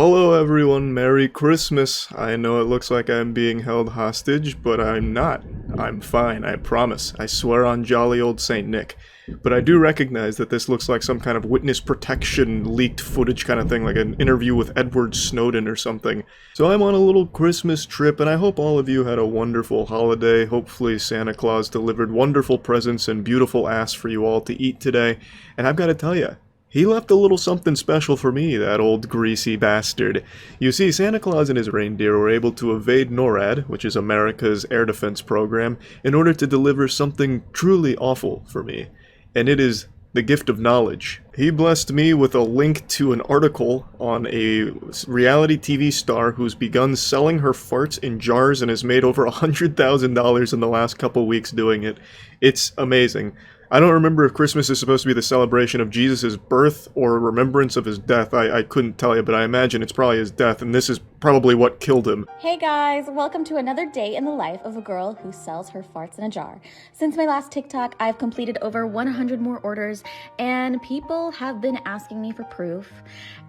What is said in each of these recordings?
Hello everyone, Merry Christmas. I know it looks like I'm being held hostage, but I'm not. I'm fine, I promise. I swear on jolly old Saint Nick. But I do recognize that this looks like some kind of witness protection leaked footage kind of thing, like an interview with Edward Snowden or something. So I'm on a little Christmas trip, and I hope all of you had a wonderful holiday. Hopefully Santa Claus delivered wonderful presents and beautiful ass for you all to eat today. And I've got to tell you, he left a little something special for me, that old greasy bastard. You see, Santa Claus and his reindeer were able to evade NORAD, which is America's air defense program, in order to deliver something truly awful for me. And it is the gift of knowledge. He blessed me with a link to an article on a reality TV star who's begun selling her farts in jars and has made over $100,000 in the last couple weeks doing it. It's amazing. I don't remember if Christmas is supposed to be the celebration of Jesus' birth or remembrance of his death. I couldn't tell you, but I imagine it's probably his death, and this is probably what killed him. Hey guys, welcome to another day in the life of a girl who sells her farts in a jar. Since my last TikTok, I've completed over 100 more orders, and people have been asking me for proof,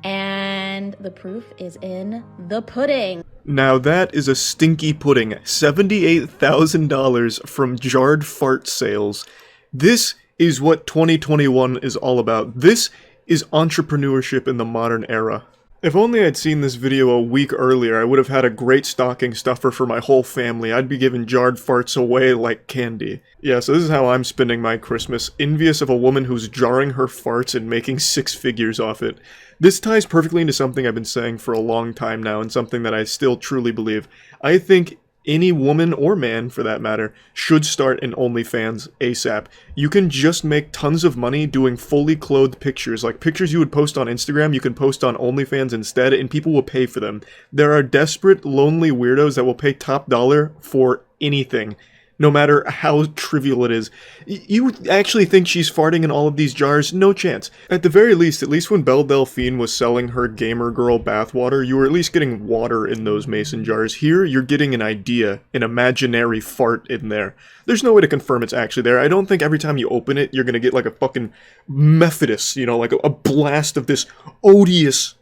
and the proof is in the pudding. Now that is a stinky pudding. $78,000 from jarred fart sales. This is what 2021 is all about. This is entrepreneurship in the modern era. If only I'd seen this video a week earlier, I would have had a great stocking stuffer for my whole family. I'd be giving jarred farts away like candy. Yeah, so this is how I'm spending my Christmas, envious of a woman who's jarring her farts and making six figures off it. This ties perfectly into something I've been saying for a long time now, and something that I still truly believe. I think any woman or man, for that matter, should start an OnlyFans ASAP. You can just make tons of money doing fully clothed pictures. Like pictures you would post on Instagram, you can post on OnlyFans instead, and people will pay for them. There are desperate, lonely weirdos that will pay top dollar for anything, no matter how trivial it is. You actually think she's farting in all of these jars? No chance. At the very least, at least when Belle Delphine was selling her gamer girl bathwater, you were at least getting water in those mason jars. Here, you're getting an idea, an imaginary fart in there. There's no way to confirm it's actually there. I don't think every time you open it, you're gonna get like a fucking Methodist, you know, like a blast of this odious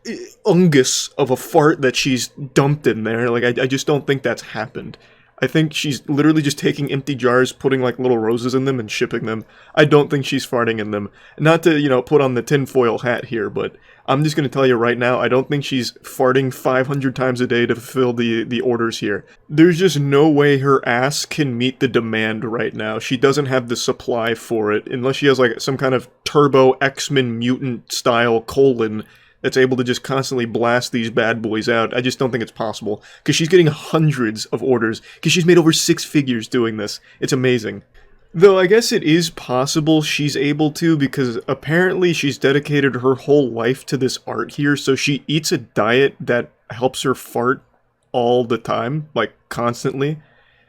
ungus of a fart that she's dumped in there. Like, I just don't think that's happened. I think she's literally just taking empty jars, putting like little roses in them and shipping them. I don't think she's farting in them. Not to, put on the tinfoil hat here, but I'm just going to tell you right now, I don't think she's farting 500 times a day to fulfill the orders here. There's just no way her ass can meet the demand right now. She doesn't have the supply for it, unless she has like some kind of turbo X-Men mutant style colon that's able to just constantly blast these bad boys out. I just don't think it's possible, because she's getting hundreds of orders, because she's made over six figures doing this. It's amazing. Though I guess it is possible she's able to, because apparently she's dedicated her whole life to this art here, so she eats a diet that helps her fart all the time, like constantly.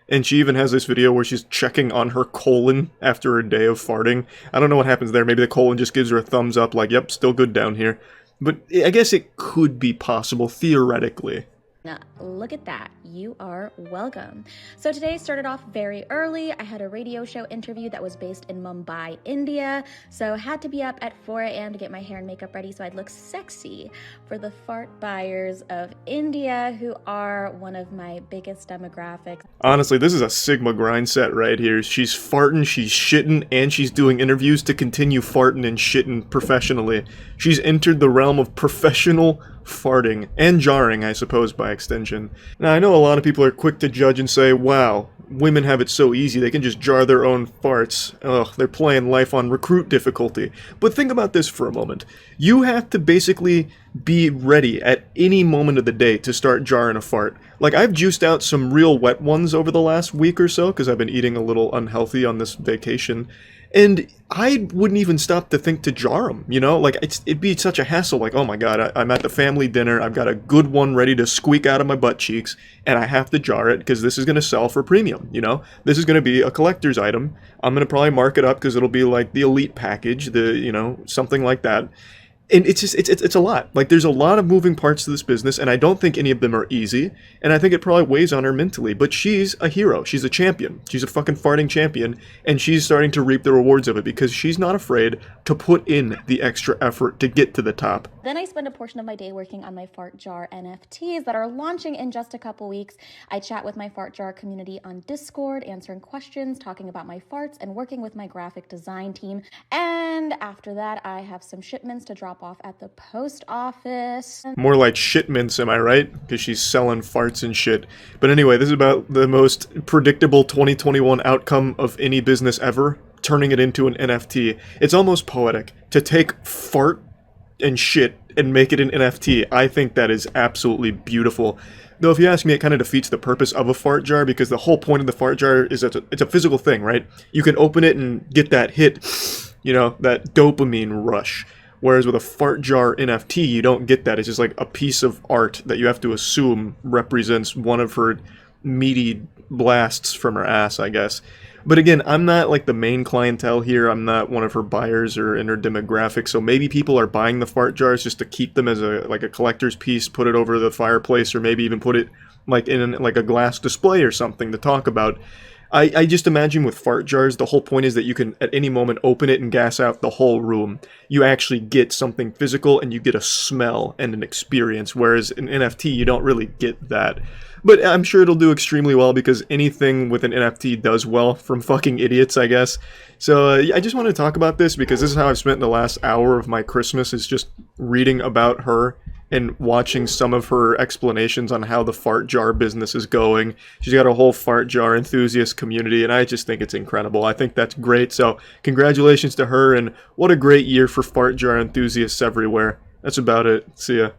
And she even has this video where she's checking on her colon after a day of farting. I don't know what happens there. Maybe the colon just gives her a thumbs up, like, yep, still good down here. But I guess it could be possible, theoretically. Now, look at that. You are welcome. So today started off very early. I had a radio show interview that was based in Mumbai, India. So I had to be up at 4 a.m. to get my hair and makeup ready so I'd look sexy for the fart buyers of India, who are one of my biggest demographics. Honestly, this is a Sigma grind set right here. She's farting, she's shitting, and she's doing interviews to continue farting and shitting professionally. She's entered the realm of professional farting, and jarring, I suppose, by extension. Now, I know a lot of people are quick to judge and say, wow, women have it so easy, they can just jar their own farts. Ugh, they're playing life on recruit difficulty. But think about this for a moment. You have to basically be ready at any moment of the day to start jarring a fart. Like, I've juiced out some real wet ones over the last week or so, because I've been eating a little unhealthy on this vacation. And I wouldn't even stop to think to jar them, Like, it'd be such a hassle, like, oh my god, I'm at the family dinner, I've got a good one ready to squeak out of my butt cheeks, and I have to jar it, because this is going to sell for premium, This is going to be a collector's item. I'm going to probably mark it up, because it'll be like the elite package, something like that. and it's just it's a lot. Like, there's a lot of moving parts to this business, and I don't think any of them are easy, and I think it probably weighs on her mentally. But she's a hero. She's a champion. She's a fucking farting champion, and she's starting to reap the rewards of it because she's not afraid to put in the extra effort to get to the top. Then I spend a portion of my day working on my fart jar NFTs that are launching in just a couple weeks. I chat with my fart jar community on Discord, answering questions, talking about my farts, and working with my graphic design team. And after that, I have some shipments to drop off at the post office. More like shipments, am I right? Because she's selling farts and shit. But anyway, this is about the most predictable 2021 outcome of any business ever, turning it into an NFT. It's almost poetic to take fart and shit and make it an NFT. I think that is absolutely beautiful. Though if you ask me, it kind of defeats the purpose of a fart jar, because the whole point of the fart jar is that it's a physical thing, right? You can open it and get that hit, that dopamine rush. Whereas with a fart jar NFT, you don't get that. It's just like a piece of art that you have to assume represents one of her meaty blasts from her ass, I guess. But again, I'm not like the main clientele here. I'm not one of her buyers or in her demographic. So maybe people are buying the fart jars just to keep them as a collector's piece, put it over the fireplace, or maybe even put it like in like a glass display or something to talk about. I just imagine with fart jars, the whole point is that you can at any moment open it and gas out the whole room. You actually get something physical and you get a smell and an experience, whereas in NFT, you don't really get that. But I'm sure it'll do extremely well because anything with an NFT does well from fucking idiots, I guess. So I just want to talk about this because this is how I've spent the last hour of my Christmas, is just reading about her and watching some of her explanations on how the fart jar business is going. She's got a whole fart jar enthusiast community, and I just think it's incredible. I think that's great. So congratulations to her, and what a great year for fart jar enthusiasts everywhere. That's about it. See ya.